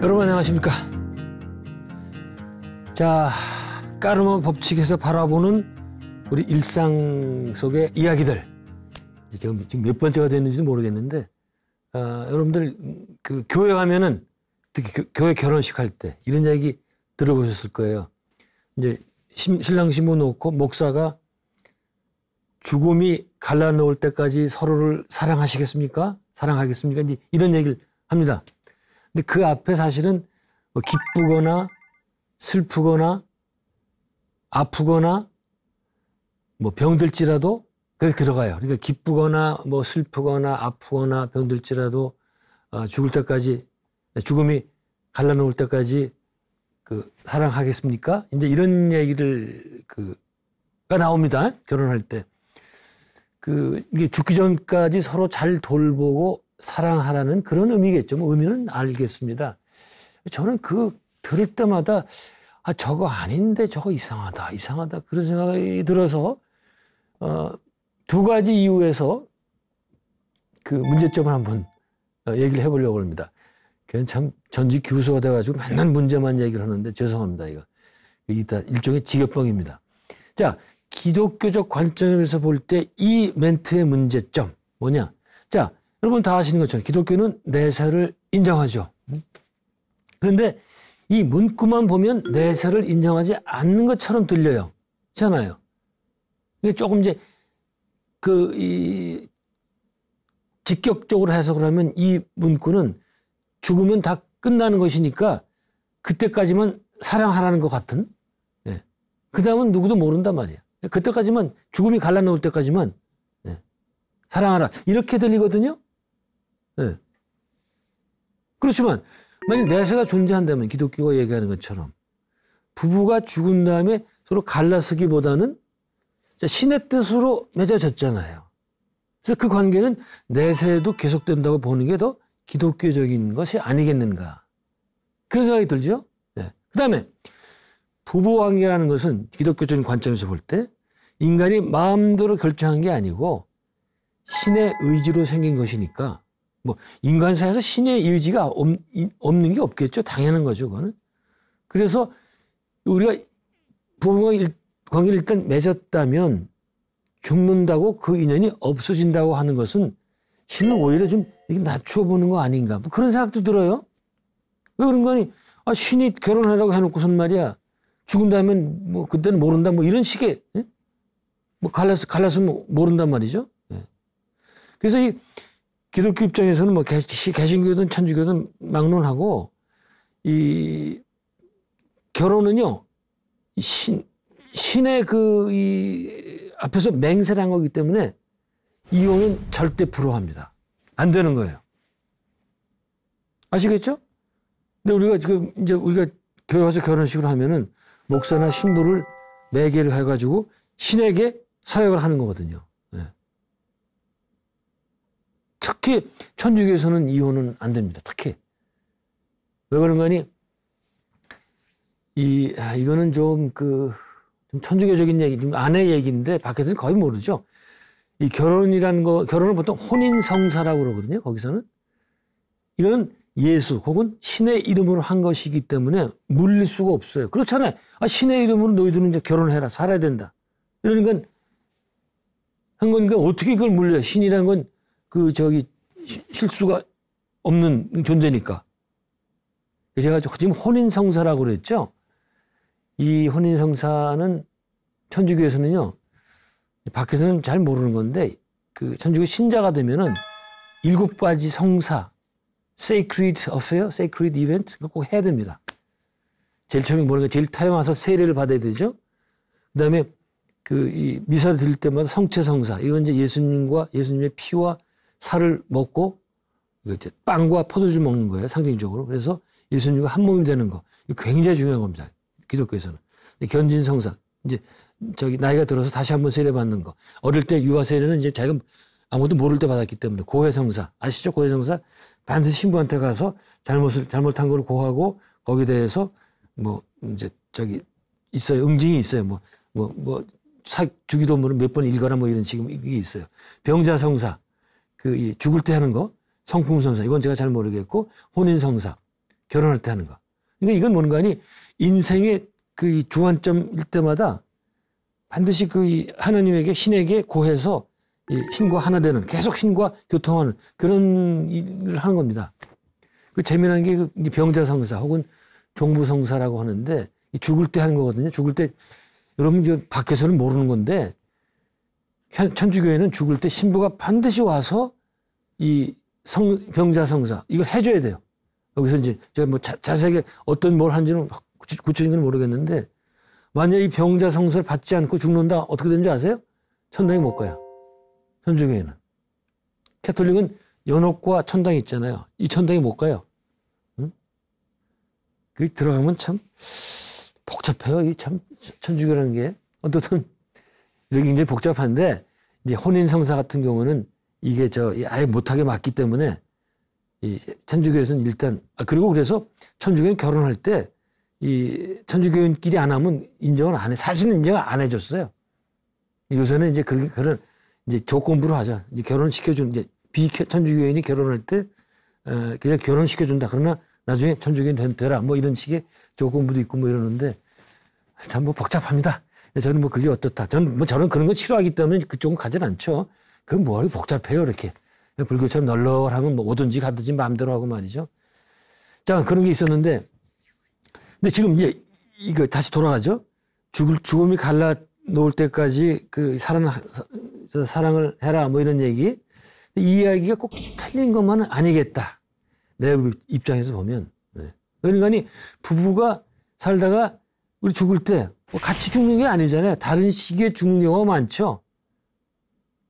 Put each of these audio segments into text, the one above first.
여러분 안녕하십니까? 자, 까르마 법칙에서 바라보는 우리 일상 속의 이야기들. 지금 몇 번째가 됐는지도 모르겠는데, 여러분들 그 교회 가면은 특히 교회 결혼식 할 때 이런 얘기 들어보셨을 거예요. 이제 신랑 신부 놓고 목사가 죽음이 갈라놓을 때까지 서로를 사랑하시겠습니까? 사랑하겠습니까? 이제 이런 얘기를 합니다. 근데 그 앞에 사실은 뭐 기쁘거나 슬프거나 아프거나 뭐 병들지라도 그게 들어가요. 그러니까 기쁘거나 뭐 슬프거나 아프거나 병들지라도 죽을 때까지, 죽음이 갈라놓을 때까지 그 사랑하겠습니까? 이제 이런 얘기를 가 나옵니다. 결혼할 때. 이게 죽기 전까지 서로 잘 돌보고 사랑하라는 그런 의미겠죠. 뭐 의미는 알겠습니다. 저는 들을 때마다 저거 아닌데 저거 이상하다 그런 생각이 들어서 두 가지 이유에서 그 문제점을 한번 얘기를 해보려고 합니다. 그냥 참 전직 교수가 돼가지고 맨날 문제만 얘기를 하는데 죄송합니다. 이거 일종의 직업병입니다. 자, 기독교적 관점에서 볼 때 이 멘트의 문제점 뭐냐? 자, 여러분 다 아시는 것처럼 기독교는 내세를 인정하죠. 그런데 이 문구만 보면 내세를 인정하지 않는 것처럼 들려요. 그렇잖아요. 이게 조금 이제 직격적으로 해석을 하면 이 문구는 죽으면 다 끝나는 것이니까 그때까지만 사랑하라는 것 같은. 예. 그 다음은 누구도 모른단 말이에요. 그때까지만 죽음이 갈라놓을 때까지만 사랑하라 이렇게 들리거든요. 네. 그렇지만 만약 내세가 존재한다면 기독교가 얘기하는 것처럼 부부가 죽은 다음에 서로 갈라서기보다는 신의 뜻으로 맺어졌잖아요. 그래서 그 관계는 내세도 계속된다고 보는 게 더 기독교적인 것이 아니겠는가. 그런 생각이 들죠. 네. 그 다음에 부부관계라는 것은 기독교적인 관점에서 볼 때 인간이 마음대로 결정한 게 아니고 신의 의지로 생긴 것이니까 뭐 인간 사이에서 신의 의지가 없는 게 없겠죠. 당연한 거죠. 그거는. 그래서 우리가 부부관계를 일단 맺었다면 죽는다고 그 인연이 없어진다고 하는 것은 신은 오히려 좀 낮춰 보는 거 아닌가. 뭐 그런 생각도 들어요. 왜 그런 거니? 신이 결혼하라고 해놓고선 말이야. 죽은 다음엔 뭐 그때는 모른다 뭐 이런 식의 뭐 갈라서 모른단 말이죠. 예. 그래서 이 기독교 입장에서는 뭐 개신교든 천주교든 막론하고 이 결혼은요 신의 이 앞에서 맹세를 한 거기 때문에 이혼은 절대 불허합니다. 안 되는 거예요. 아시겠죠? 근데 우리가 교회 와서 결혼식을 하면은 목사나 신부를 매개를 해가지고 신에게 사역을 하는 거거든요. 네. 특히 천주교에서는 이혼은 안 됩니다. 특히 왜 그런 거니? 이거는 좀 천주교적인 얘기, 좀 아내 얘기인데 밖에서는 거의 모르죠. 이 결혼을 보통 혼인성사라고 그러거든요. 거기서는 이거는 예수 혹은 신의 이름으로 한 것이기 때문에 물릴 수가 없어요. 그렇잖아요. 신의 이름으로 너희들은 이제 결혼해라. 살아야 된다. 이러니까 한 거니까 어떻게 그걸 물려요? 신이라는 건 실수가 없는 존재니까. 제가 지금 혼인성사라고 그랬죠. 이 혼인성사는 천주교에서는요. 밖에서는 잘 모르는 건데 천주교 신자가 되면은 7가지 성사 sacred affair, sacred event 꼭 해야 됩니다. 제일 처음에 모르는 게 제일 타임 와서 세례를 받아야 되죠. 그다음에 이 미사를 드릴 때마다 성체성사 이건 이제 예수님과 예수님의 피와 살을 먹고 이제 빵과 포도주 먹는 거예요. 상징적으로. 그래서 예수님과 한 몸이 되는 거. 이거 굉장히 중요한 겁니다. 기독교에서는. 견진성사. 이제 나이가 들어서 다시 한번 세례 받는 거. 어릴 때 유아 세례는 이제 자기가 아무도 모를 때 받았기 때문에 고해성사. 아시죠? 고해성사. 반드시 신부한테 가서 잘못한 걸 고하고 거기에 대해서 있어요. 응징이 있어요. 주기도문을 몇 번 읽어라 이런 식의 이게 있어요. 병자성사. 죽을 때 하는 거. 성품성사. 이건 제가 잘 모르겠고 혼인성사. 결혼할 때 하는 거. 그러니까 이건 뭔가 하니 인생의 그 중환점일 때마다 반드시 그 하나님에게 신에게 고해서 이 신과 하나 되는 계속 신과 교통하는 그런 일을 하는 겁니다. 그 재미난 게 그 병자성사 혹은 종부성사라고 하는데 죽을 때 하는 거거든요. 죽을 때 여러분 이제 밖에서는 모르는 건데 천주교회는 죽을 때 신부가 반드시 와서 이 병자성사 이걸 해줘야 돼요. 여기서 이제 제가 뭐 자세하게 어떤 뭘 하는지는 구체적인 건 모르겠는데 만약 이 병자성사를 받지 않고 죽는다 어떻게 되는지 아세요? 천당에 못 가요. 천주교회는. 캐톨릭은 연옥과 천당이 있잖아요. 이 천당에 못 가요. 응? 그 들어가면 참 복잡해요. 이 참 천주교라는 게 어떻든 이렇게 굉장히 복잡한데 이제 혼인 성사 같은 경우는 이게 아예 못하게 막기 때문에 이 천주교에서는 일단 그리고 그래서 천주교는 결혼할 때 이 천주교인끼리 안 하면 인정을 안 해. 사실은 인정을 안 해줬어요. 요새는 이제 그런 이제 조건부로 하죠. 이제 결혼 시켜준 이제 비천주교인이 결혼할 때 그냥 결혼 시켜준다. 그러나 나중에 천주교인 되라. 뭐 이런 식의 조건부도 있고 뭐 이러는데 참 뭐 복잡합니다. 저는 뭐 그게 어떻다. 저는 그런 거 싫어하기 때문에 그쪽은 가진 않죠. 그건 뭐하러 복잡해요, 이렇게. 불교처럼 널널하면 뭐 오든지 가든지 마음대로 하고 말이죠. 자, 그런 게 있었는데, 근데 지금 이제 이거 다시 돌아가죠. 죽음이 갈라 놓을 때까지 그 사랑을 해라 뭐 이런 얘기. 이 이야기가 꼭 틀린 것만은 아니겠다. 내 입장에서 보면. 네. 그러니까 부부가 살다가 우리 죽을 때 같이 죽는 게 아니잖아요. 다른 시기에 죽는 경우가 많죠.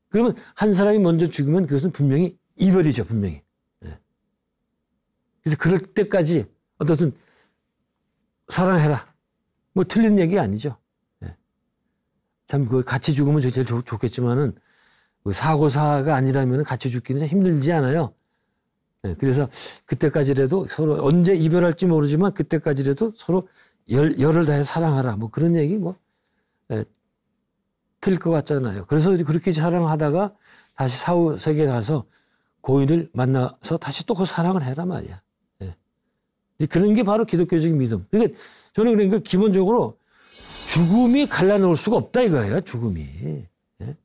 그러면 한 사람이 먼저 죽으면 그것은 분명히 이별이죠, 분명히. 네. 그래서 그럴 때까지 어떻든 사랑해라. 뭐 틀린 얘기 아니죠. 네. 참 같이 죽으면 제일 좋겠지만은 사고사가 아니라면 같이 죽기는 참 힘들지 않아요. 네. 그래서 그때까지라도 서로 언제 이별할지 모르지만 그때까지라도 서로 열을 다해 사랑하라. 뭐 그런 얘기 네. 틀릴 것 같잖아요. 그래서 그렇게 사랑하다가 다시 사후 세계에 가서 고인을 만나서 다시 또 그 사랑을 해라 말이야. 네. 그런 게 바로 기독교적인 믿음. 그러니까 저는 그러니까 기본적으로 죽음이 갈라놓을 수가 없다 이거예요. 죽음이. 네.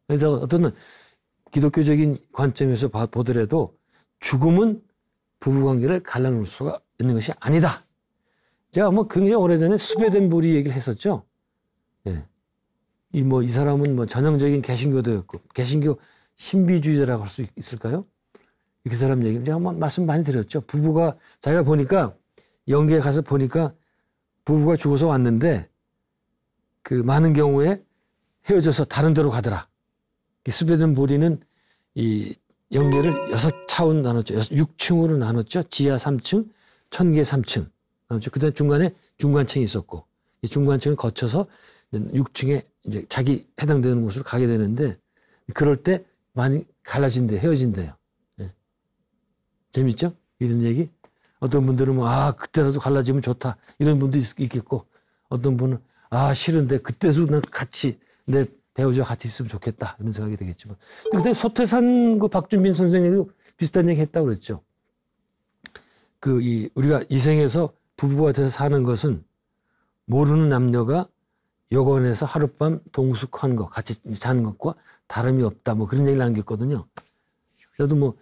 그래서 어떤 기독교적인 관점에서 보더라도 죽음은 부부관계를 갈라놓을 수가 있는 것이 아니다. 제가 뭐 굉장히 오래전에 수배된 보리 얘기를 했었죠. 예. 이 사람은 전형적인 개신교도였고, 개신교 신비주의자라고 할 수 있을까요? 그 사람 얘기, 제가 한번 말씀 많이 드렸죠. 자기가 보니까, 영계에 가서 보니까 부부가 죽어서 왔는데, 그 많은 경우에 헤어져서 다른 데로 가더라. 수배된 보리는 이 영계를 6차원 나눴죠. 6층으로 나눴죠. 지하 3층, 천계 3층. 그 다음 중간에 중간층이 있었고, 이 중간층을 거쳐서 6층에 이제 자기 해당되는 곳으로 가게 되는데, 그럴 때 많이 갈라진대, 헤어진대요. 네. 재밌죠? 이런 얘기? 어떤 분들은 그때라도 갈라지면 좋다. 이런 분도 있겠고, 어떤 분은, 싫은데, 그때도 난 같이, 내 배우자와 같이 있으면 좋겠다. 이런 생각이 되겠지만. 그때 소태산 박준빈 선생님도 비슷한 얘기 했다고 그랬죠. 우리가 이 생에서 부부가 돼서 사는 것은 모르는 남녀가 여관에서 하룻밤 동숙한 것, 같이 자는 것과 다름이 없다. 뭐 그런 얘기를 남겼거든요. 저도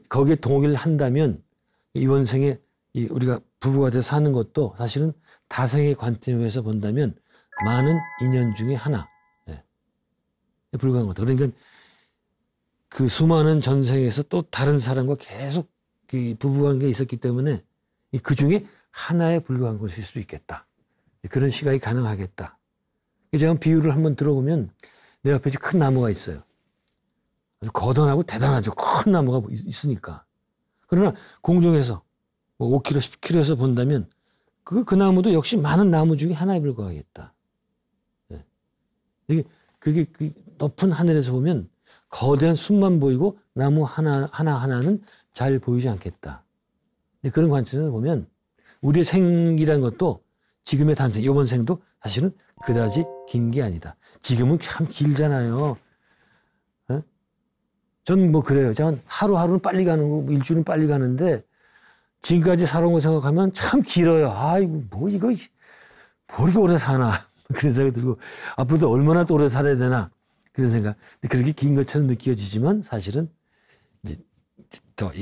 거기에 동의를 한다면 이번 생에 우리가 부부가 돼서 사는 것도 사실은 다생의 관점에서 본다면 많은 인연 중에 하나. 네. 불과한 거다. 그러니까 그 수많은 전생에서 또 다른 사람과 계속 그 부부관계에 있었기 때문에 그 중에 하나에 불과한 것일 수도 있겠다. 그런 시각이 가능하겠다. 제가 비유를 한번 들어보면 내 앞에 큰 나무가 있어요. 아주 거대하고 대단하죠. 큰 나무가 있으니까. 그러나 공중에서 5km, 10km에서 본다면 그 나무도 역시 많은 나무 중에 하나에 불과하겠다. 네. 그게 높은 하늘에서 보면 거대한 숲만 보이고 나무 하나하나는 잘 보이지 않겠다. 그런 관점에서 보면 우리의 생이라는 것도 지금의 단생, 이번 생도 사실은 그다지 긴 게 아니다. 지금은 참 길잖아요. 전 그래요. 저는 하루하루는 빨리 가는 거, 일주일은 빨리 가는데 지금까지 살아온 거 생각하면 참 길어요. 아이고, 뭐 이렇게 오래 사나. 그런 생각이 들고, 앞으로도 얼마나 또 오래 살아야 되나. 그런 생각. 그렇게 긴 것처럼 느껴지지만 사실은 이제 더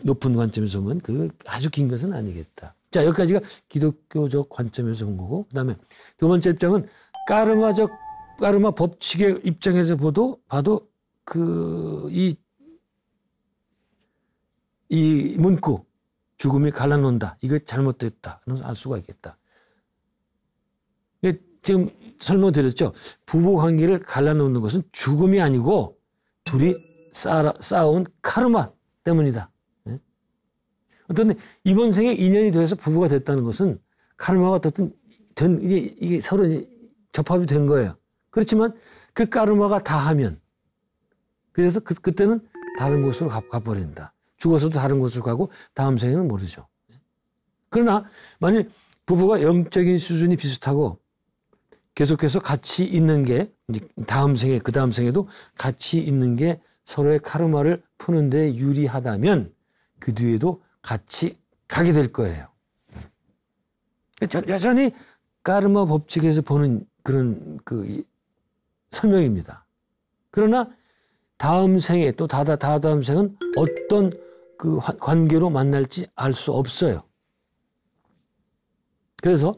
높은 관점에서 보면 그 아주 긴 것은 아니겠다. 자, 여기까지가 기독교적 관점에서 본 거고, 그 다음에 두 번째 입장은 까르마 법칙의 입장에서 봐도 이 문구, 죽음이 갈라놓는다. 이거 잘못됐다. 알 수가 있겠다. 지금 설명드렸죠. 부부 관계를 갈라놓는 것은 죽음이 아니고 둘이 쌓아온 카르마 때문이다. 어떤 이번 생에 인연이 돼서 부부가 됐다는 것은 카르마가 어떻든 이게 서로 이제 접합이 된 거예요. 그렇지만 그 카르마가 다하면 그래서 그때는 다른 곳으로 가버린다. 죽어서도 다른 곳으로 가고 다음 생에는 모르죠. 그러나 만일 부부가 영적인 수준이 비슷하고 계속해서 같이 있는 게 다음 생에 그 다음 생에도 같이 있는 게 서로의 카르마를 푸는 데 유리하다면 그 뒤에도 같이 가게 될 거예요. 여전히 카르마 법칙에서 보는 그런 설명입니다. 그러나 다음 생에 또 다다음 생은 어떤 그 관계로 만날지 알 수 없어요. 그래서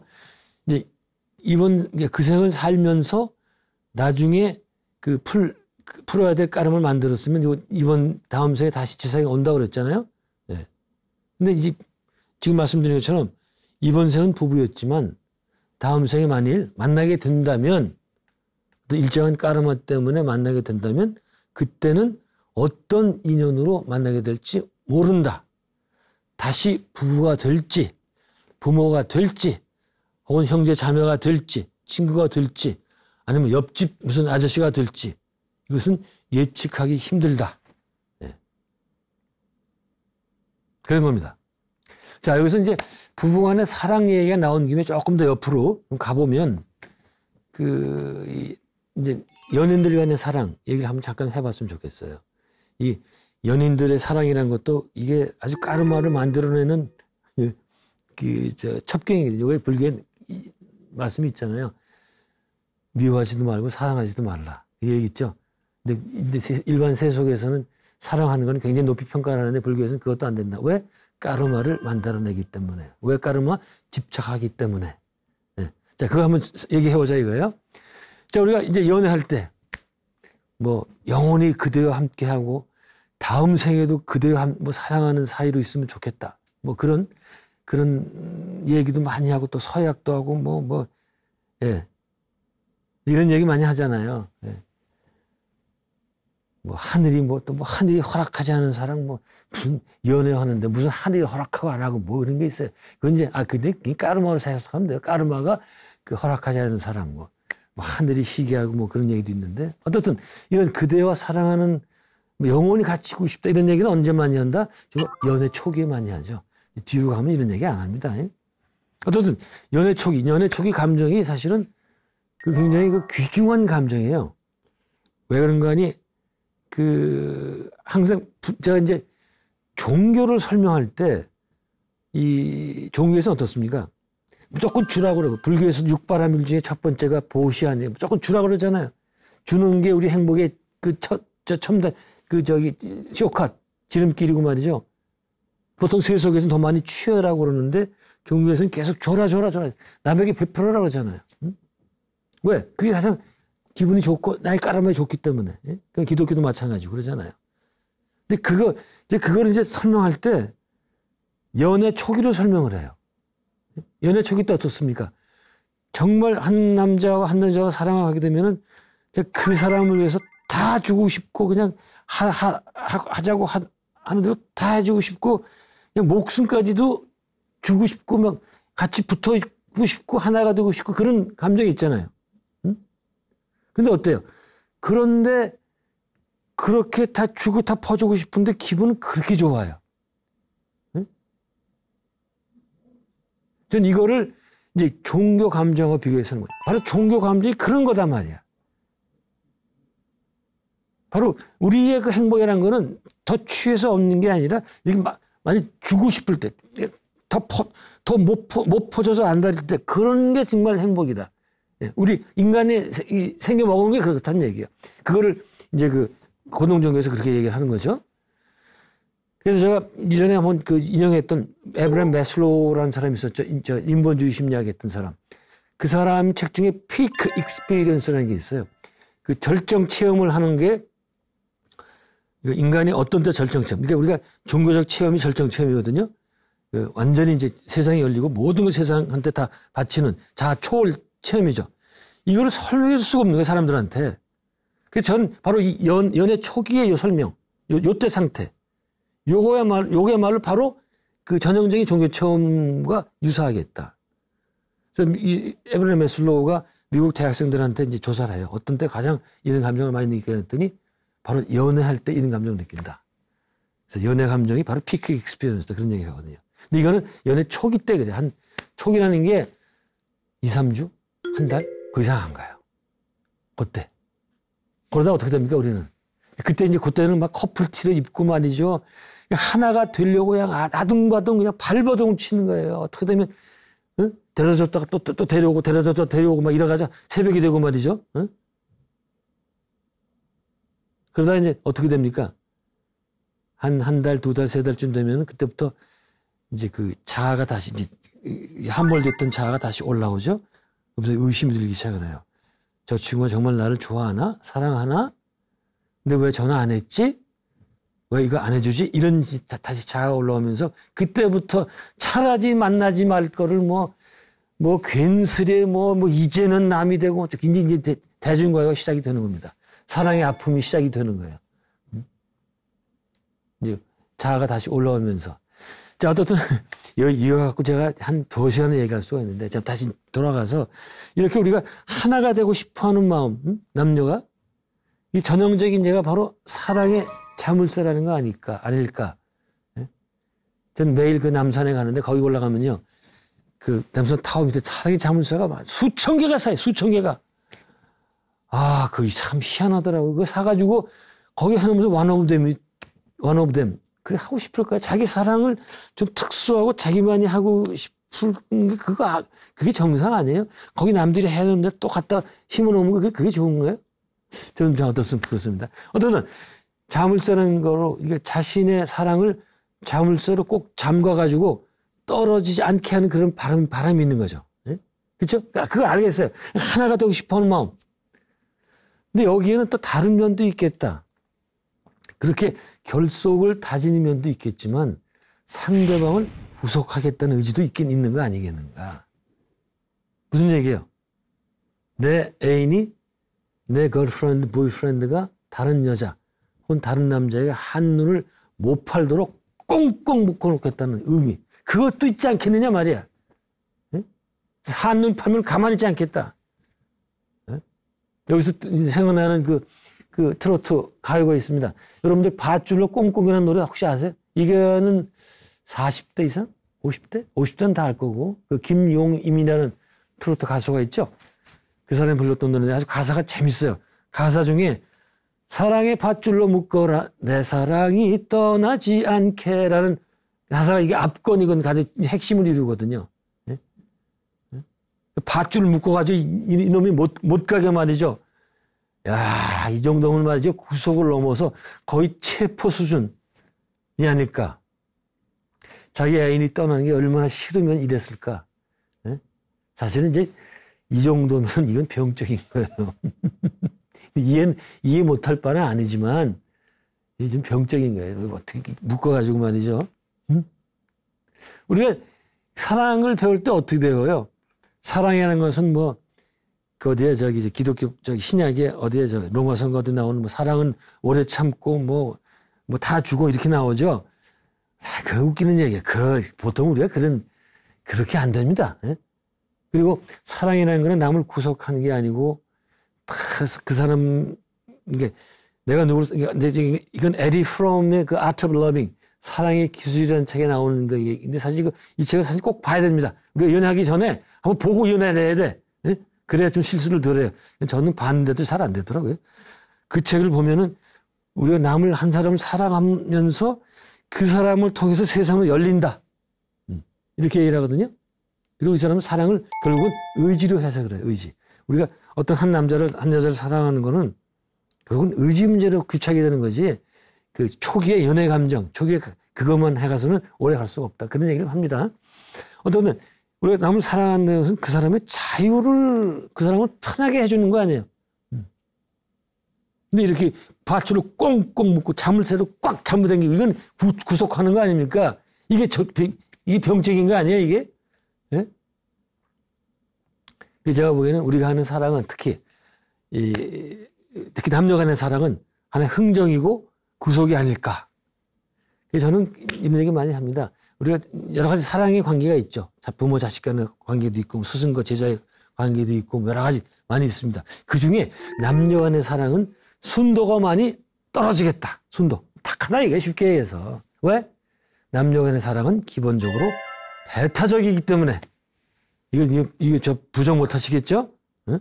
이제 그 생을 살면서 나중에 풀어야 될 까름을 만들었으면 이번 다음 생에 다시 지상에 온다고 그랬잖아요. 네. 근데 이제 지금 말씀드린 것처럼 이번 생은 부부였지만 다음 생에 만일 만나게 된다면 또 일정한 까르마 때문에 만나게 된다면 그때는 어떤 인연으로 만나게 될지 모른다. 다시 부부가 될지 부모가 될지 혹은 형제 자매가 될지 친구가 될지 아니면 옆집 무슨 아저씨가 될지 이것은 예측하기 힘들다. 네. 그런 겁니다. 자, 여기서 이제 부부간의 사랑 얘기가 나온 김에 조금 더 옆으로 가보면 이제 연인들 간의 사랑 얘기를 한번 잠깐 해봤으면 좋겠어요. 이 연인들의 사랑이라는 것도 이게 아주 까르마를 만들어내는 첩경이거든요. 왜 불교에 말씀이 있잖아요. 미워하지도 말고 사랑하지도 말라. 이 얘기 있죠. 근데 일반 세속에서는 사랑하는 건 굉장히 높이 평가하는데 불교에서는 그것도 안 된다. 왜? 까르마를 만들어내기 때문에. 왜 까르마? 집착하기 때문에. 네. 자, 그거 한번 얘기해보자 이거예요. 자, 우리가 이제 연애할 때, 영원히 그대와 함께하고, 다음 생에도 그대와 사랑하는 사이로 있으면 좋겠다. 그런 얘기도 많이 하고, 또 서약도 하고, 예. 이런 얘기 많이 하잖아요. 예. 하늘이 허락하지 않은 사랑, 무슨 연애하는데 무슨 하늘이 허락하고 안 하고 이런 게 있어요. 그건 이제, 근데 까르마로 해석하면 돼요. 까르마가 허락하지 않은 사랑, 하늘이 시기하고 그런 얘기도 있는데, 어떻든 이런 그대와 사랑하는 영원히 같이 있고 싶다 이런 얘기는 언제 많이 한다? 주로 연애 초기에 많이 하죠. 뒤로 가면 이런 얘기 안 합니다. 어떻든 연애 초기 감정이 사실은 굉장히 귀중한 감정이에요. 왜 그런가 하니 항상 제가 이제 종교를 설명할 때 이 종교에서는 어떻습니까? 무조건 주라고 그러고 불교에서 육바라밀 중에 첫 번째가 보시 아니에요. 무조건 주라고 그러잖아요. 주는 게 우리 행복의 첨단 쇼컷 지름길이고 말이죠. 보통 세속에서는 더 많이 취하라고 그러는데 종교에서는 계속 줘라. 남에게 베풀어라 그러잖아요. 왜? 그게 가장 기분이 좋고 나의 까르마에 좋기 때문에. 기독교도 마찬가지고 그러잖아요. 근데 그걸 이제 설명할 때 연애 초기로 설명을 해요. 연애 초기 때 어떻습니까? 정말 한 남자와 한 여자가 사랑을 하게 되면은 그 사람을 위해서 다 주고 싶고 그냥 하자고 하는 대로 다 해주고 싶고 그냥 목숨까지도 주고 싶고 막 같이 붙어 있고 싶고 하나가 되고 싶고 그런 감정이 있잖아요. 근데 어때요? 그런데 그렇게 다 주고 다 퍼주고 싶은데 기분은 그렇게 좋아요. 전 이거를 이제 종교 감정과 비교해서는 바로 종교 감정이 그런 거단 말이야. 바로 우리의 그 행복이라는 거는 더 취해서 얻는 게 아니라 이게 많이 주고 싶을 때, 더 못 퍼져서 안 다닐 때 그런 게 정말 행복이다. 예, 우리 인간이 생겨 먹은 게 그렇다는 얘기예요. 그거를 이제 그 고등종교에서 그렇게 얘기를 하는 거죠. 그래서 제가 이전에 한번 그 인용했던 에브라임 매슬로우라는 사람이 있었죠. 저 인본주의 심리학 했던 사람. 그 사람 책 중에 피크 익스피리언스라는 게 있어요. 그 절정 체험을 하는 게 인간이 어떤 때 절정 체험. 그러니까 우리가 종교적 체험이 절정 체험이거든요. 그 완전히 이제 세상이 열리고 모든 걸 세상한테 다 바치는 자아 초월 체험이죠. 이거를 설명해 줄 수가 없는 거예요, 사람들한테. 그래서 전 바로 이 연애 초기의 요 설명, 요때 상태. 요거야말로 바로 그 전형적인 종교 체험과 유사하겠다. 그래서 이 에브라임 매슬로우가 미국 대학생들한테 이제 조사를 해요. 어떤 때 가장 이런 감정을 많이 느끼게 했더니 바로 연애할 때 이런 감정을 느낀다. 그래서 연애 감정이 바로 피크 익스피리언스다. 그런 얘기 하거든요. 근데 이거는 연애 초기 때 그래. 초기라는 게 2, 3주? 한 달? 그 이상 안 가요. 그때. 그러다 어떻게 됩니까, 우리는? 그때 이제 그때는 막 커플티를 입고 말이죠. 하나가 되려고 그냥 아둥바둥 그냥 발버둥 치는 거예요. 어떻게 되면, 응? 데려다 줬다가 또 데려오고, 데려다 줬다가 데려오고 막 이러가자 새벽이 되고 말이죠. 응? 그러다 이제 어떻게 됩니까? 한 달, 두 달, 세 달쯤 되면 그때부터 이제 그 자아가 다시 이제 함몰됐던 자아가 다시 올라오죠. 그래서 의심이 들기 시작을 해요. 저 친구가 정말 나를 좋아하나? 사랑하나? 근데 왜 전화 안 했지? 왜 이거 안 해주지? 이런 다시 자아가 올라오면서 그때부터 차라리 만나지 말 거를 괜스레 이제는 남이 되고 이제 대중과가 시작이 되는 겁니다. 사랑의 아픔이 시작이 되는 거예요. 이제 자아가 다시 올라오면서. 자, 어떻든, 이거 갖고 제가 한 2시간을 얘기할 수가 있는데, 자, 다시 돌아가서, 이렇게 우리가 하나가 되고 싶어 하는 마음, 남녀가, 이 전형적인 제가 바로 사랑의 자물쇠라는 거 아닐까. 예? 전 매일 그 남산에 가는데, 거기 올라가면요, 그 남산 타워 밑에 사랑의 자물쇠가 수천 개가 쌓여요, 수천 개가. 아, 그게 참 희한하더라고요. 그거 사가지고, 거기 해놓으면서 one of them. 그래 하고 싶을까요? 자기 사랑을 좀 특수하고 자기만이 하고 싶은 게 그게 정상 아니에요? 거기 남들이 해놓는데 또 갖다 심어놓으면 그게 좋은 거예요? 저는 어떻습니까? 그렇습니다. 어쨌든 자물쇠라는 거로 이게 자신의 사랑을 자물쇠로 꼭 잠가가지고 떨어지지 않게 하는 그런 바람이 있는 거죠. 네? 그렇죠? 그거 알겠어요. 하나가 되고 싶어하는 마음. 근데 여기에는 또 다른 면도 있겠다. 그렇게 결속을 다지는 면도 있겠지만 상대방을 구속하겠다는 의지도 있는 거 아니겠는가. 무슨 얘기예요? 내 애인이 내 걸프렌드, 보이프렌드가 다른 여자 혹은 다른 남자에게 한눈을 못 팔도록 꽁꽁 묶어놓겠다는 의미. 그것도 있지 않겠느냐 말이야. 네? 한눈 팔면 가만히 있지 않겠다. 네? 여기서 생각나는 그 트로트 가요가 있습니다. 여러분들 밧줄로 꽁꽁이라는 노래 혹시 아세요? 이거는 40대 이상? 50대? 50대는 다 알 거고. 그 김용임이라는 트로트 가수가 있죠? 그 사람이 불렀던 노래인데 아주 가사가 재밌어요. 가사 중에 사랑의 밧줄로 묶어라 내 사랑이 떠나지 않게라는 가사가 이게 앞건이건 가장 핵심을 이루거든요. 네? 네? 밧줄을 묶어가지고 이놈이 못 가게 말이죠. 야, 이 정도면 말이죠. 구속을 넘어서 거의 체포 수준이 아닐까. 자기 애인이 떠나는 게 얼마나 싫으면 이랬을까. 네? 사실은 이제 이 정도면 이건 병적인 거예요. 이해 못할 바는 아니지만 이게 좀 병적인 거예요. 어떻게 묶어가지고 말이죠. 응? 우리가 사랑을 배울 때 어떻게 배워요? 사랑이라는 것은 어디에 기독교 신약에 어디에 로마서가 어디 나오는 사랑은 오래 참고 다 주고 이렇게 나오죠. 그 웃기는 얘기야. 보통 우리가 그렇게 안 됩니다. 예? 그리고 사랑이라는 거는 남을 구속하는 게 아니고 그 사람 이게 내가 이건 에리 프롬의 그 Art of Loving 사랑의 기술이라는 책에 나오는 거예요. 근데 사실 이 책을 사실 꼭 봐야 됩니다. 우리가 연애하기 전에 한번 보고 연애를 해야 돼. 예? 그래야 좀 실수를 덜 해요. 저는 봤는데도 잘 안 되더라고요. 그 책을 보면은 우리가 남을 한 사람을 사랑하면서 그 사람을 통해서 세상으로 열린다. 이렇게 얘기를 하거든요. 그리고 이 사람은 사랑을 결국은 의지로 해서 그래요. 의지. 우리가 어떤 한 남자를 한 여자를 사랑하는 거는 결국은 의지 문제로 귀착이 되는 거지. 그 초기의 연애 감정, 초기에 그것만 해가서는 오래 갈 수가 없다. 그런 얘기를 합니다. 어떤 우리가 남을 사랑하는 것은 그 사람의 자유를 그 사람을 편하게 해주는 거 아니에요. 근데 이렇게 밧줄을 꽁꽁 묶고 자물쇠로 꽉 잠무당기고 이건 구속하는 거 아닙니까? 이게 병적인 거 아니에요, 이게? 예? 제가 보기에는 우리가 하는 사랑은 특히 남녀 간의 사랑은 하나의 흥정이고 구속이 아닐까. 저는 이런 얘기 많이 합니다. 우리가 여러 가지 사랑의 관계가 있죠. 부모 자식 간의 관계도 있고 스승과 제자의 관계도 있고 여러 가지 많이 있습니다. 그중에 남녀 간의 사랑은 순도가 많이 떨어지겠다. 순도. 탁하다 이게 쉽게 얘기해서. 왜? 남녀 간의 사랑은 기본적으로 배타적이기 때문에. 이거 저 부정 못 하시겠죠? 응?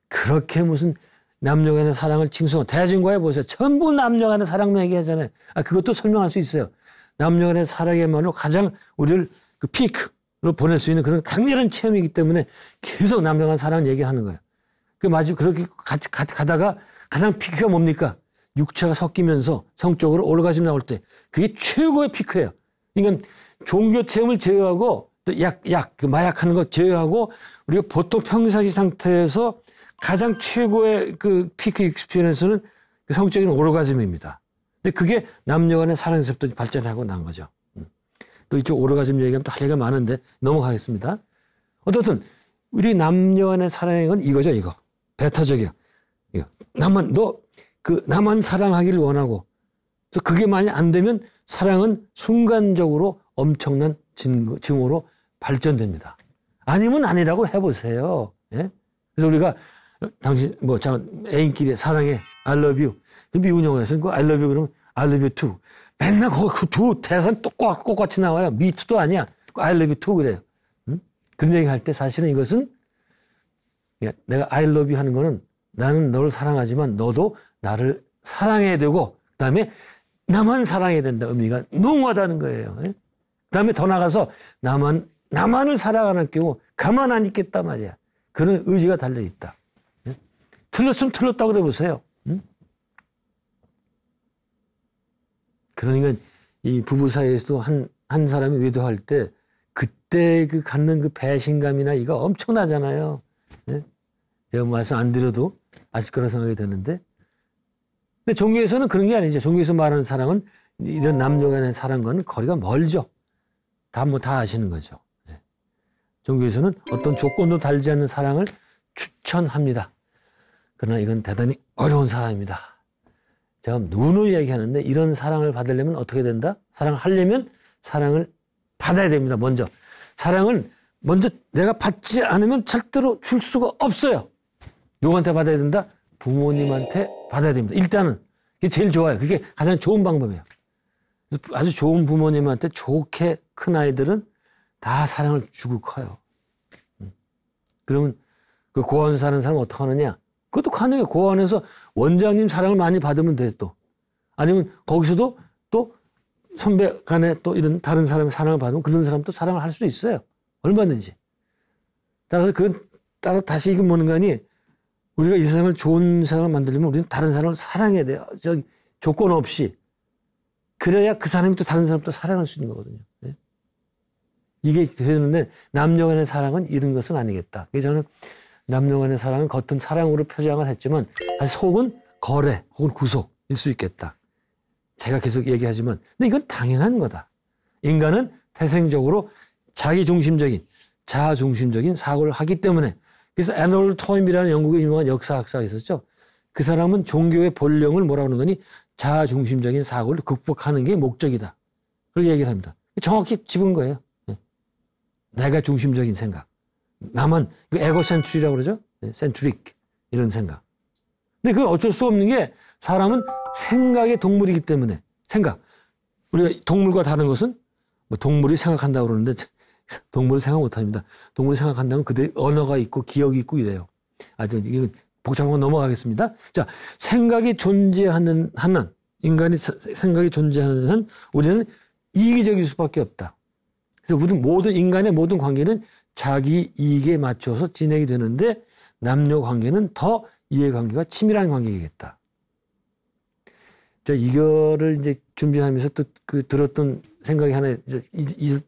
그렇게 무슨 남녀 간의 사랑을 칭송하고 대중과에 보세요. 전부 남녀 간의 사랑 얘기하잖아요. 그것도 설명할 수 있어요. 남녀 간의 사랑이야말로 가장 우리를 그 피크로 보낼 수 있는 그런 강렬한 체험이기 때문에 계속 남녀 간 사랑을 얘기하는 거예요. 그렇게 가다가 가장 피크가 뭡니까? 육체가 섞이면서 성적으로 오르가즘 나올 때 그게 최고의 피크예요. 그러니까 종교 체험을 제외하고 또 그 마약하는 거 제외하고 우리가 보통 평상시 상태에서 가장 최고의 그 피크 익스피리언스는 성적인 오르가즘입니다. 근데 그게 남녀 간의 사랑에서부터 발전하고 난 거죠. 또 이쪽 오르가즘 얘기하면 또 할 얘기가 많은데 넘어가겠습니다. 어떻든 우리 남녀 간의 사랑은 이거죠, 이거. 배타적이야. 나만 사랑하기를 원하고, 그게 만약 안 되면 사랑은 순간적으로 엄청난 증오로 발전됩니다. 아니면 아니라고 해보세요. 예? 그래서 우리가 당신 애인끼리 사랑해, I love you. 그 미국 영화에서는 그 I love you 그러면 I love you too. 맨날 그 두 대사는 똑같이 나와요. me too도 아니야. I love you too 그래요. 그런 얘기 할 때 사실은 이것은 내가 I love you 하는 거는 나는 너를 사랑하지만 너도 나를 사랑해야 되고 그다음에 나만 사랑해야 된다 의미가 농후하다는 거예요. 그 다음에 더 나가서 나만을 사랑하는 경우 가만 안 있겠다 말이야. 그런 의지가 달려있다. 틀렸으면 틀렸다고 그래 보세요. 그러니까 이 부부 사이에서도 한 사람이 외도할 때 그때 갖는 그 배신감이나 이거 엄청나잖아요. 제가 말씀 안 드려도 아실 거라 생각이 드는데. 근데 종교에서는 그런 게 아니죠. 종교에서 말하는 사랑은 이런 남녀 간의 사랑과는 거리가 멀죠. 다 아시는 거죠. 종교에서는 어떤 조건도 달지 않는 사랑을 추천합니다. 그러나 이건 대단히 어려운 사랑입니다. 제가 누누이 얘기하는데 이런 사랑을 받으려면 어떻게 된다? 사랑을 하려면 사랑을 받아야 됩니다. 먼저. 사랑은 먼저 내가 받지 않으면 절대로 줄 수가 없어요. 누구한테 받아야 된다? 부모님한테 받아야 됩니다. 일단은. 그게 제일 좋아요. 그게 가장 좋은 방법이에요. 아주 좋은 부모님한테 좋게 큰 아이들은 다 사랑을 주고 커요. 그러면 그 고아원에서 사는 사람은 어떻게 하느냐? 그것도 가능해요. 고아원에서 원장님 사랑을 많이 받으면 돼, 또. 아니면 거기서도 또 선배 간에 또 이런 다른 사람의 사랑을 받으면 그런 사람도 사랑을 할 수도 있어요. 얼마든지. 따라서 따라서 다시 이건 뭐는 거니? 우리가 이 세상을 좋은 세상을 만들려면 우리는 다른 사람을 사랑해야 돼요. 조건 없이. 그래야 그 사람이 또 다른 사람도 사랑할 수 있는 거거든요. 네? 이게 되는데 남녀 간의 사랑은 이런 것은 아니겠다. 그래서 저는 남녀 간의 사랑은 겉은 사랑으로 표장을 했지만 사실 속은 거래 혹은 구속일 수 있겠다. 제가 계속 얘기하지만 근데 이건 당연한 거다. 인간은 태생적으로 자기중심적인 자아중심적인 사고를 하기 때문에 그래서 애널 토임이라는 영국의 유명한 역사학자가 있었죠. 그 사람은 종교의 본령을 뭐라고 하는 거니 자아중심적인 사고를 극복하는 게 목적이다. 그렇게 얘기를 합니다. 정확히 짚은 거예요. 내가 중심적인 생각. 나만 에고센트리라고 그러죠. 센트릭 이런 생각. 근데 그건 어쩔 수 없는 게 사람은 생각의 동물이기 때문에 생각. 우리가 동물과 다른 것은 동물이 생각한다고 그러는데 동물이 생각 못합니다. 동물이 생각한다면 그들의 언어가 있고 기억이 있고 이래요. 이거 복잡한 건 넘어가겠습니다. 자, 생각이 존재하는 인간의 생각이 존재하는 한 우리는 이기적일 수밖에 없다. 그래서 모든 인간의 모든 관계는 자기 이익에 맞춰서 진행이 되는데 남녀 관계는 더 이해관계가 치밀한 관계이겠다. 자, 이거를 이제 준비하면서 또 그 들었던 생각이 하나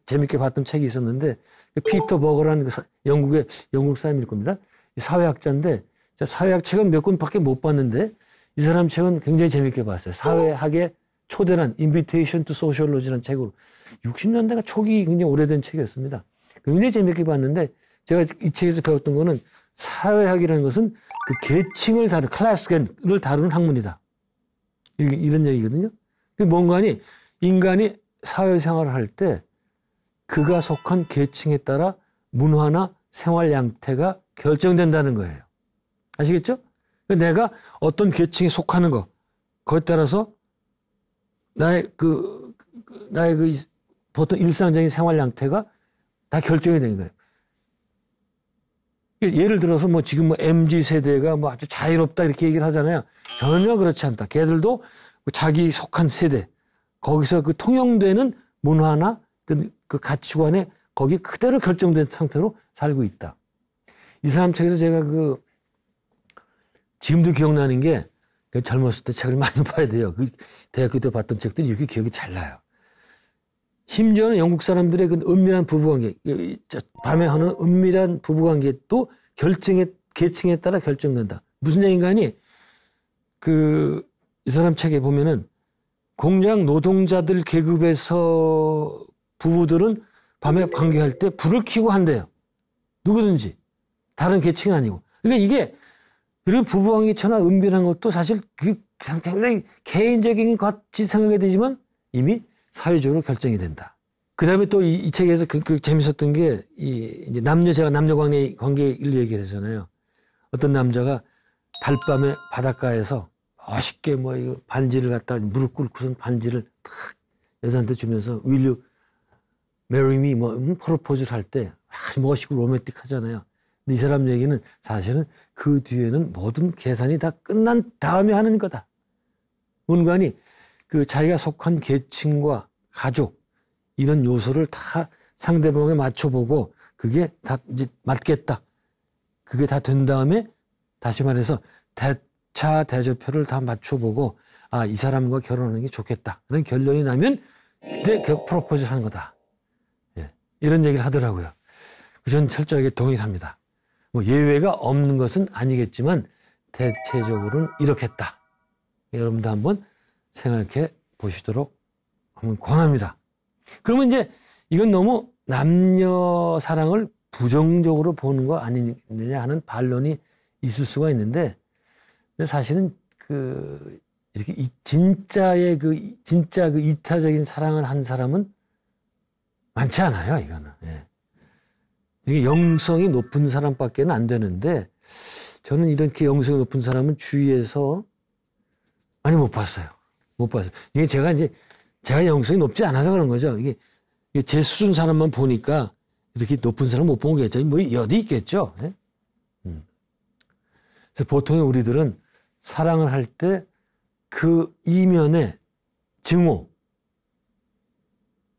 재밌게 봤던 책이 있었는데 피터 버거라는 영국 사람일 겁니다. 사회학자인데 사회학 책은 몇 권밖에 못 봤는데 이 사람 책은 굉장히 재밌게 봤어요. 사회학의 초대란 Invitation to Sociology라는 책으로 60년대가 초기 굉장히 오래된 책이었습니다. 굉장히 재밌게 봤는데 제가 이 책에서 배웠던 거는 사회학이라는 것은 그 계층을 다루는 클래스를 다루는 학문이다. 이런 얘기거든요. 뭔가니 인간이 사회생활을 할 때 그가 속한 계층에 따라 문화나 생활 양태가 결정된다는 거예요. 아시겠죠? 내가 어떤 계층에 속하는 거, 그것에 따라서 나의 보통 일상적인 생활 양태가 다 결정이 되는 거예요. 예를 들어서 지금 MZ 세대가 아주 자유롭다 이렇게 얘기를 하잖아요. 전혀 그렇지 않다. 걔들도 자기 속한 세대, 거기서 그 통용되는 문화나 그 가치관에 거기 그대로 결정된 상태로 살고 있다. 이 사람 책에서 제가 지금도 기억나는 게 젊었을 때 책을 많이 봐야 돼요. 대학교 때 봤던 책들이 이렇게 기억이 잘 나요. 심지어는 영국 사람들의 그 은밀한 부부관계, 밤에 하는 은밀한 부부관계도 계층에 따라 결정된다. 무슨 얘기인가니? 이 사람 책에 보면은 공장 노동자들 계급에서 부부들은 밤에 관계할 때 불을 켜고 한대요. 누구든지. 다른 계층이 아니고. 그러니까 이게, 그런 부부관계처나 은밀한 것도 사실 굉장히 개인적인 것 같이 생각이 되지만 이미 사회적으로 결정이 된다. 그 다음에 또 이 책에서 재밌었던 게, 제가 남녀 관계를 얘기했잖아요. 어떤 남자가 달밤에 바닷가에서 멋있게 반지를 갖다가 무릎 꿇고선 반지를 탁 여자한테 주면서 Will you marry me? 프로포즈를 할 때 아주 멋있고 로맨틱하잖아요. 근데 이 사람 얘기는 사실은 그 뒤에는 모든 계산이 다 끝난 다음에 하는 거다. 뭔가니 자기가 속한 계층과 가족 이런 요소를 다 상대방에 맞춰보고 그게 다 이제 맞겠다. 그게 다 된 다음에 다시 말해서 대차 대조표를 다 맞춰보고 이 사람과 결혼하는 게 좋겠다. 그런 결론이 나면 그때 프로포즈를 하는 거다. 예, 이런 얘기를 하더라고요. 저는 철저하게 동의합니다. 예외가 없는 것은 아니겠지만 대체적으로는 이렇겠다. 여러분도 한번 생각해 보시도록 한번 권합니다. 그러면 이제 이건 너무 남녀 사랑을 부정적으로 보는 거 아니느냐 하는 반론이 있을 수가 있는데 사실은 이렇게 진짜 이타적인 사랑을 한 사람은 많지 않아요, 이거는. 예. 이게 영성이 높은 사람밖에는 안 되는데 저는 이렇게 영성이 높은 사람은 주위에서 많이 못 봤어요. 이게 제가 영성이 높지 않아서 그런 거죠. 이게 제 수준 사람만 보니까 이렇게 높은 사람 못 본 거겠죠. 어디 있겠죠. 예? 그래서 보통의 우리들은 사랑을 할 때 그 이면에 증오.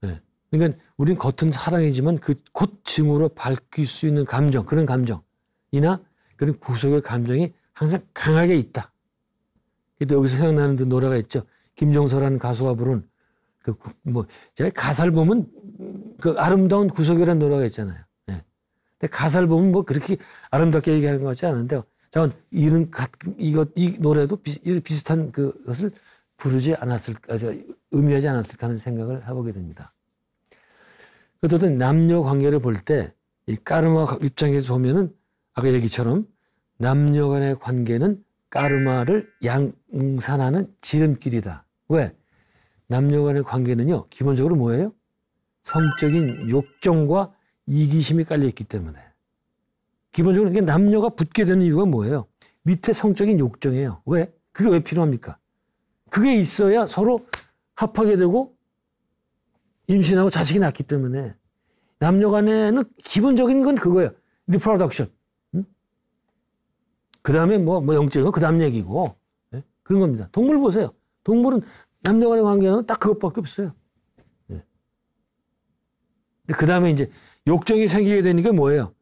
예. 그러니까 우린 겉은 사랑이지만 곧 증오로 밝힐 수 있는 감정, 그런 감정이나 그런 구속의 감정이 항상 강하게 있다. 또 여기서 생각나는 노래가 있죠. 김종서라는 가수가 부른 제가 가사를 보면 아름다운 구속이라는 노래가 있잖아요. 예. 근데 가사를 보면 그렇게 아름답게 얘기하는 것 같지 않은데요. 자, 이 노래도 비슷한 그것을 부르지 않았을까, 의미하지 않았을까 하는 생각을 해보게 됩니다. 어쨌든 남녀 관계를 볼 때 이 까르마 입장에서 보면은 아까 얘기처럼 남녀 간의 관계는 까르마를 양산하는 지름길이다. 왜? 남녀 간의 관계는요, 기본적으로 뭐예요? 성적인 욕정과 이기심이 깔려있기 때문에. 기본적으로 남녀가 붙게 되는 이유가 뭐예요? 밑에 성적인 욕정이에요. 왜? 그게 왜 필요합니까? 그게 있어야 서로 합하게 되고 임신하고 자식이 낳기 때문에 남녀 간에는 기본적인 건 그거예요. 리프로덕션. 그 다음에 영적인 건 그 다음 얘기고. 네? 그런 겁니다. 동물 보세요. 동물은 남녀 간의 관계는 딱 그것밖에 없어요. 네. 그 다음에 이제 욕정이 생기게 되니까 뭐예요?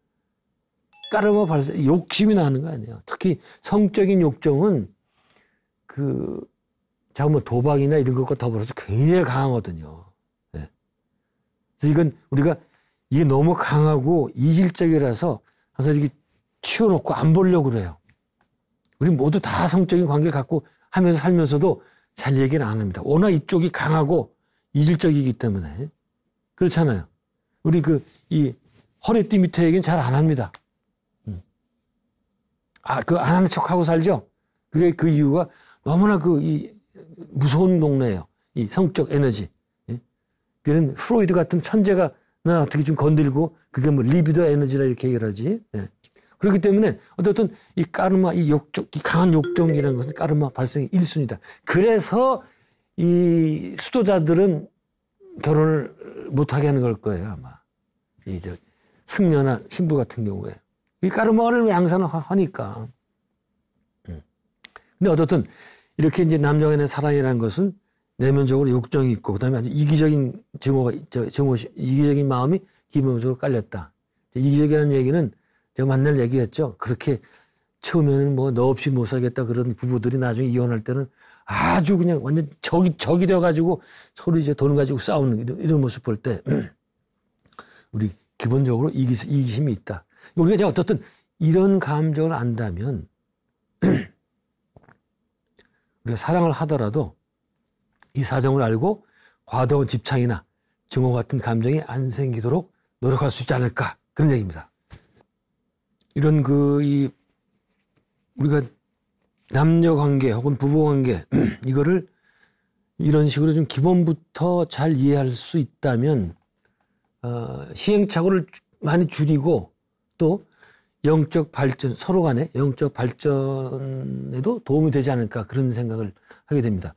까르마 발생, 욕심이 나는 거 아니에요. 특히 성적인 욕정은 뭐 도박이나 이런 것과 더불어서 굉장히 강하거든요. 네. 그래서 이건 우리가 이게 너무 강하고 이질적이라서 항상 이렇게 치워놓고 안 보려고 그래요. 우리 모두 다 성적인 관계를 갖고 하면서 살면서도 잘 얘기는 안 합니다. 워낙 이쪽이 강하고 이질적이기 때문에. 그렇잖아요. 우리 이 허리띠 밑에 얘기는 잘 안 합니다. 안 하는 척 하고 살죠? 그게 그 이유가 너무나 이 무서운 동네예요. 이 성적 에너지. 예? 그런 프로이드 같은 천재가 나 어떻게 좀 건들고 그게 뭐 리비더 에너지라 이렇게 얘기를 하지. 예. 그렇기 때문에 어떤 이 까르마, 이 강한 욕정이라는 것은 까르마 발생의 1순위다. 그래서 이 수도자들은 결혼을 못하게 하는 걸 거예요, 아마. 승려나 신부 같은 경우에. 이 까르마를 양산을 하니까. 근데 어떻든 이렇게 이제 남녀 간의 사랑이라는 것은 내면적으로 욕정이 있고, 그 다음에 아주 이기적인 이기적인 마음이 기본적으로 깔렸다. 이기적이라는 얘기는 제가 만날 얘기했죠. 그렇게 처음에는 뭐 너 없이 못 살겠다 그런 부부들이 나중에 이혼할 때는 아주 그냥 완전 적이 되어가지고 서로 이제 돈 가지고 싸우는 이런 모습 볼 때, 우리 기본적으로 이기심이 있다. 우리가 이제 어떻든 이런 감정을 안다면, 우리가 사랑을 하더라도 이 사정을 알고 과도한 집착이나 증오 같은 감정이 안 생기도록 노력할 수 있지 않을까. 그런 얘기입니다. 이런 우리가 남녀 관계 혹은 부부 관계, 이거를 이런 식으로 좀 기본부터 잘 이해할 수 있다면, 시행착오를 많이 줄이고 또 영적 발전, 서로 간의 영적 발전에도 도움이 되지 않을까 그런 생각을 하게 됩니다.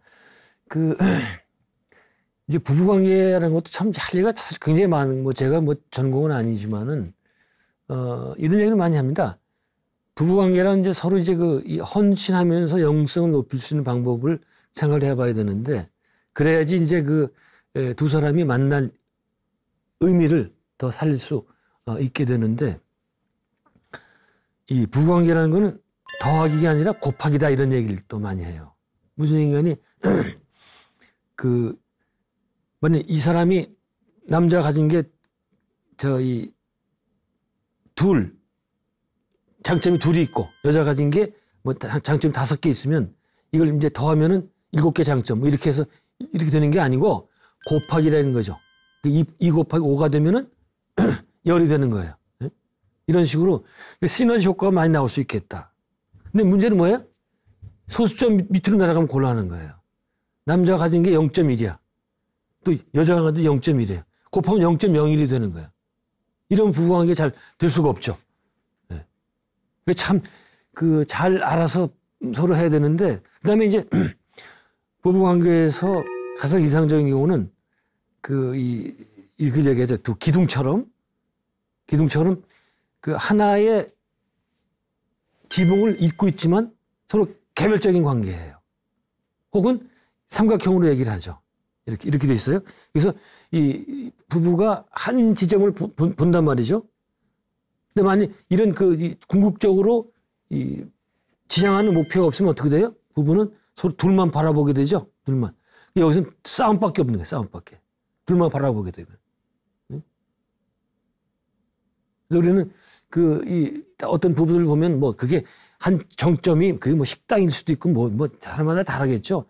이제 부부관계라는 것도 참 할 얘기가 사실 굉장히 많은, 제가 전공은 아니지만은, 이런 얘기를 많이 합니다. 부부관계란 이제 서로 이제 이 헌신하면서 영성을 높일 수 있는 방법을 생각을 해봐야 되는데, 그래야지 이제 두 사람이 만날 의미를 더 살릴 수 있게 되는데, 이 부부관계라는 거는 더하기가 아니라 곱하기다 이런 얘기를 또 많이 해요. 무슨 얘기냐니, 만약 이 사람이 남자가 가진 게 장점이 둘이 있고 여자가 가진 게 장점이 5개 있으면 이걸 이제 더하면은 7개 장점 이렇게 해서 이렇게 되는 게 아니고 곱하기라는 거죠. 2 곱하기 5가 되면은 10이 되는 거예요. 이런 식으로 시너지 효과가 많이 나올 수 있겠다. 근데 문제는 뭐예요? 소수점 밑으로 내려가면 곤란한 거예요. 남자가 가진 게 0.1이야. 또 여자가 가진 게 0.1이에요. 곱하면 0.01이 되는 거예요. 이런 부부관계 잘 될 수가 없죠. 네. 참, 잘 알아서 서로 해야 되는데, 그 다음에 이제, 부부관계에서 가장 이상적인 경우는, 얘기하죠. 기둥처럼 하나의 지붕을 잇고 있지만 서로 개별적인 관계예요. 혹은 삼각형으로 얘기를 하죠. 이렇게 돼 있어요. 그래서 이 부부가 한 지점을 본단 말이죠. 근데 만약 이런 궁극적으로 지향하는 목표가 없으면 어떻게 돼요? 부부는 서로 둘만 바라보게 되죠. 둘만. 여기서는 싸움밖에 없는 거예요. 싸움밖에. 둘만 바라보게 되면. 그래서 우리는 어떤 부부들 보면 그게 한 정점이 그게 식당일 수도 있고 사람마다 다르겠죠.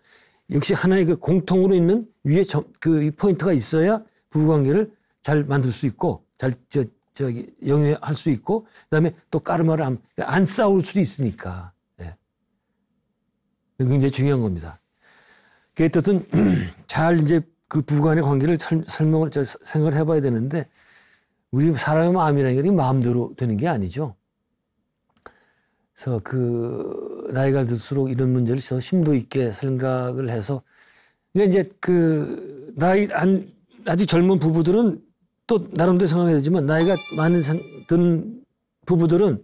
역시 하나의 공통으로 있는 위에 포인트가 있어야 부부관계를 잘 만들 수 있고 잘 영위할 수 있고 그다음에 또 까르마를 안 싸울 수도 있으니까. 네. 굉장히 중요한 겁니다. 어쨌든 잘 이제 부부간의 관계를 생각을 해봐야 되는데 우리 사람의 마음이라는 게 마음대로 되는 게 아니죠. 그래서 나이가 들수록 이런 문제를 더 심도 있게 생각을 해서 근데 이제 아직 젊은 부부들은 또 나름대로 생각해야 되지만 나이가 많은 든 부부들은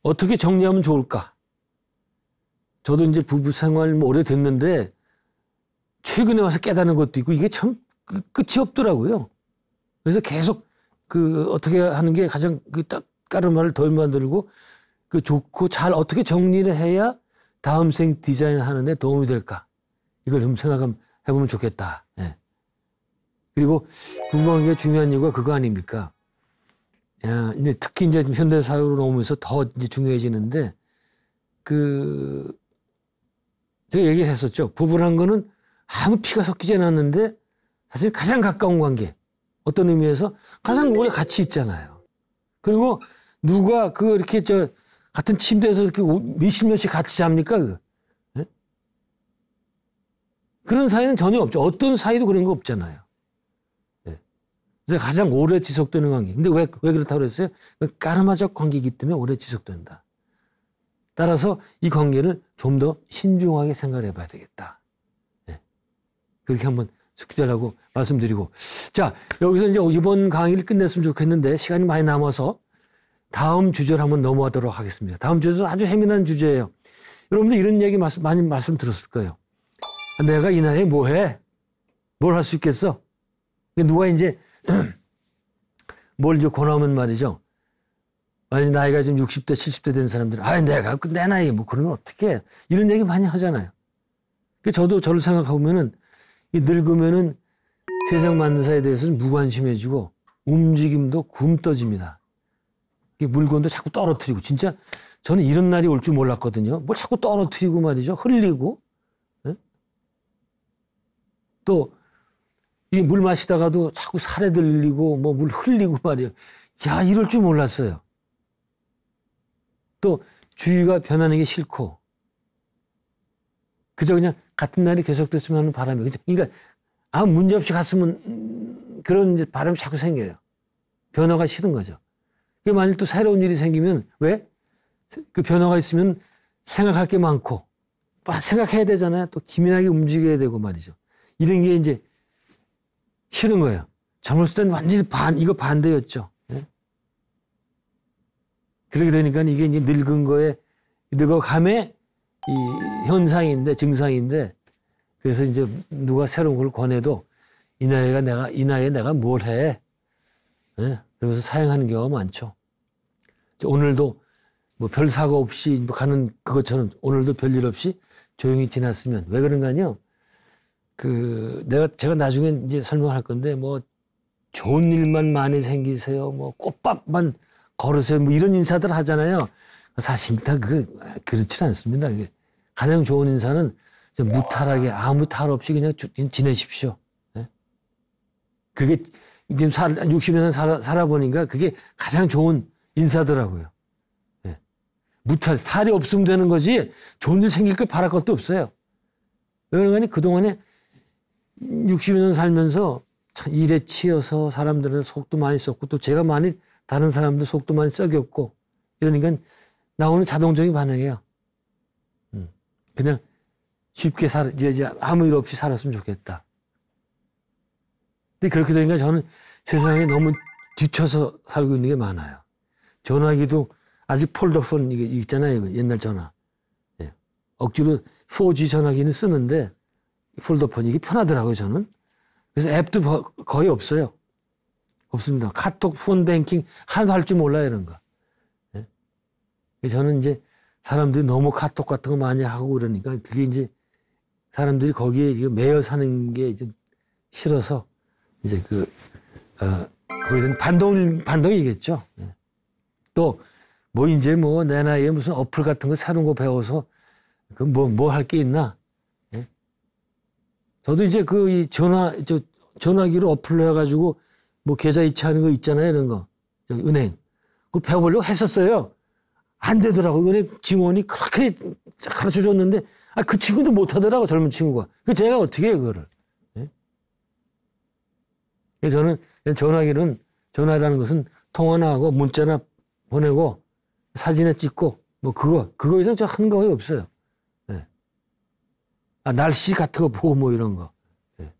어떻게 정리하면 좋을까? 저도 이제 부부 생활 오래 됐는데 최근에 와서 깨닫는 것도 있고 이게 참 끝이 없더라고요. 그래서 계속 어떻게 하는 게 가장 까르마를 덜 만들고 좋고 잘 어떻게 정리를 해야 다음 생 디자인 하는 데 도움이 될까. 이걸 좀 생각해보면 좋겠다. 예. 그리고 궁금한 게 중요한 이유가 그거 아닙니까? 야, 이제 특히 이제 현대사회로 넘으면서 더 이제 중요해지는데, 제가 얘기했었죠. 부부란 거는 아무 피가 섞이지 않았는데, 사실 가장 가까운 관계. 어떤 의미에서 가장 오래 같이 있잖아요. 그리고 누가 이렇게 같은 침대에서 이렇게 몇십 년씩 같이 잡니까? 네? 그런 사이는 전혀 없죠. 어떤 사이도 그런 거 없잖아요. 네. 그래서 가장 오래 지속되는 관계. 근데 왜 그렇다고 그랬어요? 까르마적 관계이기 때문에 오래 지속된다. 따라서 이 관계를 좀 더 신중하게 생각을 해봐야 되겠다. 네. 그렇게 한번 숙지하라고 말씀드리고. 자, 여기서 이제 이번 강의를 끝냈으면 좋겠는데 시간이 많이 남아서 다음 주제로 한번 넘어가도록 하겠습니다. 다음 주제도 아주 예민한 주제예요. 여러분들 이런 얘기 많이 말씀 들었을 거예요. 내가 이 나이에 뭐 해? 뭘 할 수 있겠어? 누가 이제 뭘 이제 권하면 말이죠. 만약 나이가 지금 60대, 70대 된 사람들은 내가 내 나이에 뭐 그런 건 어떻게 해? 이런 얘기 많이 하잖아요. 저도 저를 생각해보면은 늙으면은 세상 만사에 대해서는 무관심해지고 움직임도 굼떠집니다. 물건도 자꾸 떨어뜨리고 진짜 저는 이런 날이 올 줄 몰랐거든요. 뭘 자꾸 떨어뜨리고 말이죠. 흘리고. 네? 또 이 물 마시다가도 자꾸 살에 들리고 뭐 물 흘리고 말이에요. 야, 이럴 줄 몰랐어요. 또 주위가 변하는 게 싫고 그저 그냥 같은 날이 계속됐으면 하는 바람이. 그러니까 아무 문제 없이 갔으면 그런 이제 바람이 자꾸 생겨요. 변화가 싫은 거죠. 만일 또 새로운 일이 생기면 왜? 그 변화가 있으면 생각할 게 많고 생각해야 되잖아요. 또 기민하게 움직여야 되고 말이죠. 이런 게 이제 싫은 거예요. 젊었을 때는 완전히 이거 반대였죠. 네? 그렇게 되니까 이게 이제 늙어감의 이 현상인데, 증상인데, 그래서 이제 누가 새로운 걸 권해도 이 나이에 내가 뭘 해? 네? 그러면서 사양하는 경우가 많죠. 오늘도 뭐 별 사고 없이 가는 그것처럼 오늘도 별일 없이 조용히 지났으면 왜 그런가요? 제가 나중에 이제 설명할 건데 뭐 좋은 일만 많이 생기세요. 뭐 꽃밥만 걸으세요. 뭐 이런 인사들 하잖아요. 사실 다 그렇지 않습니다. 가장 좋은 인사는 무탈하게 아무 탈 없이 그냥 지내십시오. 네? 그게 지금 60년 살아보니까 그게 가장 좋은 인사더라고요. 네. 무탈, 탈이 없으면 되는 거지 좋은 일 생길 거 바랄 것도 없어요. 그러니 그동안에 60년 살면서 참 일에 치여서 사람들은 속도 많이 썼고 또 제가 다른 사람들 속도 많이 썩였고 이러니까 나오는 자동적인 반응이에요. 그냥 쉽게 이제 아무 일 없이 살았으면 좋겠다. 근데 그렇게 되니까 저는 세상에 너무 뒤쳐서 살고 있는 게 많아요. 전화기도 아직 폴더폰 이게 있잖아요. 옛날 전화. 예. 억지로 4G 전화기는 쓰는데 폴더폰 이게 편하더라고요, 저는. 그래서 앱도 거의 없어요. 없습니다. 카톡, 폰뱅킹 하나도 할 줄 몰라요, 이런 거. 예. 저는 이제 사람들이 너무 카톡 같은 거 많이 하고 그러니까 그게 이제 사람들이 거기에 지금 매여 사는 게 이제 싫어서 이제 거기에 대한 반동이겠죠. 예. 또, 이제 내 나이에 무슨 어플 같은 거 새로운 거 배워서 뭐 할 게 있나? 예. 저도 이제 이 전화기로 어플로 해가지고 계좌 이체하는 거 있잖아요. 이런 거. 은행. 그거 배워보려고 했었어요. 안 되더라고. 은행 직원이 그렇게 가르쳐 줬는데, 그 친구도 못 하더라고, 젊은 친구가. 제가 어떻게 해요, 그거를. 예? 저는 전화라는 것은 통화나 하고 문자나 보내고 사진에 찍고 그거 이상 저 한 거의 없어요. 예. 날씨 같은 거 보고 이런 거. 예.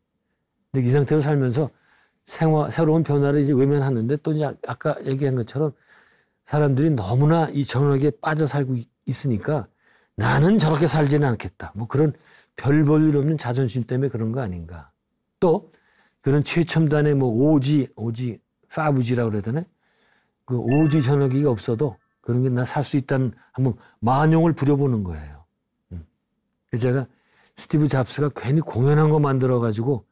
근데 이 상태로 살면서 새로운 변화를 이제 외면하는데 또 이제 아까 얘기한 것처럼 사람들이 너무나 이 전화기에 빠져 살고 있으니까 나는 저렇게 살지는 않겠다. 그런 별 볼 일 없는 자존심 때문에 그런 거 아닌가. 또 그런 최첨단의 뭐 5G라고 그래야 되나? 그 5G 전화기가 없어도 그런 게 나 살 수 있다는 한번 만용을 부려보는 거예요. 그래서 제가 스티브 잡스가 괜히 공연한 거 만들어가지고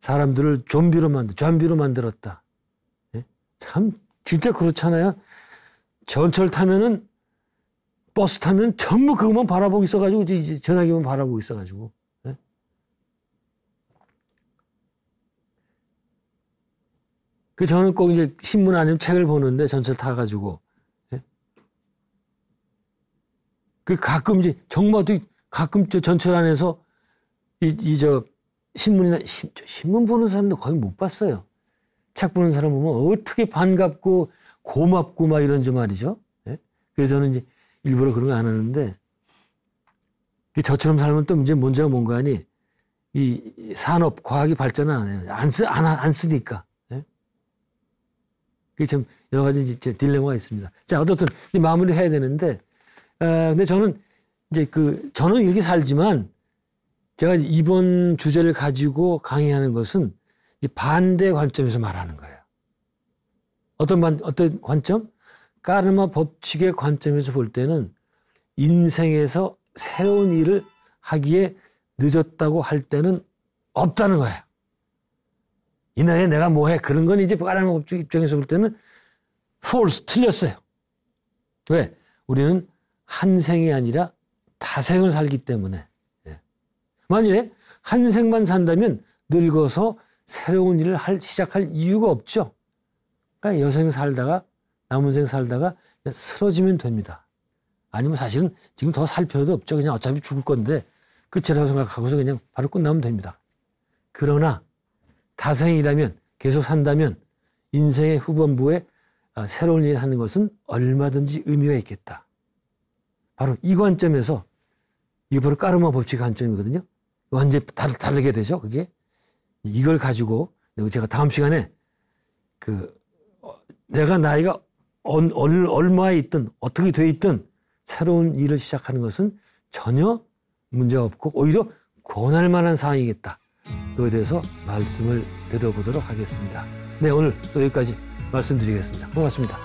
사람들을 좀비로 만들었다. 예? 참 진짜 그렇잖아요. 전철 타면은 버스 타면 전부 그것만 바라보고 있어가지고 이제 전화기만 바라보고 있어가지고. 예? 그 저는 꼭 이제 신문 아니면 책을 보는데 전철 타가지고. 예? 그 가끔 이제 정말 가끔 저 전철 안에서 신문 보는 사람도 거의 못 봤어요. 책 보는 사람 보면 어떻게 반갑고 고맙고 막 이런지 말이죠. 예? 그래서 저는 이제 일부러 그런 거 안 하는데, 저처럼 살면 또 이제 문제가 뭔가 하니, 이 산업, 과학이 발전을 안 해요. 안 쓰니까. 예? 그게 참 여러 가지 이제 딜레마가 있습니다. 자, 어떻든 이제 마무리 해야 되는데, 근데 저는 이제 저는 이렇게 살지만, 제가 이번 주제를 가지고 강의하는 것은 이제 반대 관점에서 말하는 거예요. 어떤 관점? 까르마 법칙의 관점에서 볼 때는 인생에서 새로운 일을 하기에 늦었다고 할 때는 없다는 거예요. 이 나이에 내가 뭐 해? 그런 건 이제 까르마 법칙 입장에서 볼 때는 false, 틀렸어요. 왜? 우리는 한 생이 아니라 다생을 살기 때문에. 만일에 한 생만 산다면 늙어서 새로운 일을 시작할 이유가 없죠. 그러니까 여생 살다가 남은 생 살다가 그냥 쓰러지면 됩니다. 아니면 사실은 지금 더 살 필요도 없죠. 그냥 어차피 죽을 건데 끝이라고 생각하고서 그냥 바로 끝나면 됩니다. 그러나 다생이라면 계속 산다면 인생의 후반부에 새로운 일을 하는 것은 얼마든지 의미가 있겠다. 바로 이 관점에서 이게 바로 까르마 법칙 관점이거든요. 완전히 다르게 되죠. 그게 이걸 가지고 제가 다음 시간에 내가 나이가 얼마에 있든 어떻게 돼 있든 새로운 일을 시작하는 것은 전혀 문제가 없고 오히려 권할 만한 사항이겠다. 그거에 대해서 말씀을 드려보도록 하겠습니다. 네, 오늘 또 여기까지 말씀드리겠습니다. 고맙습니다.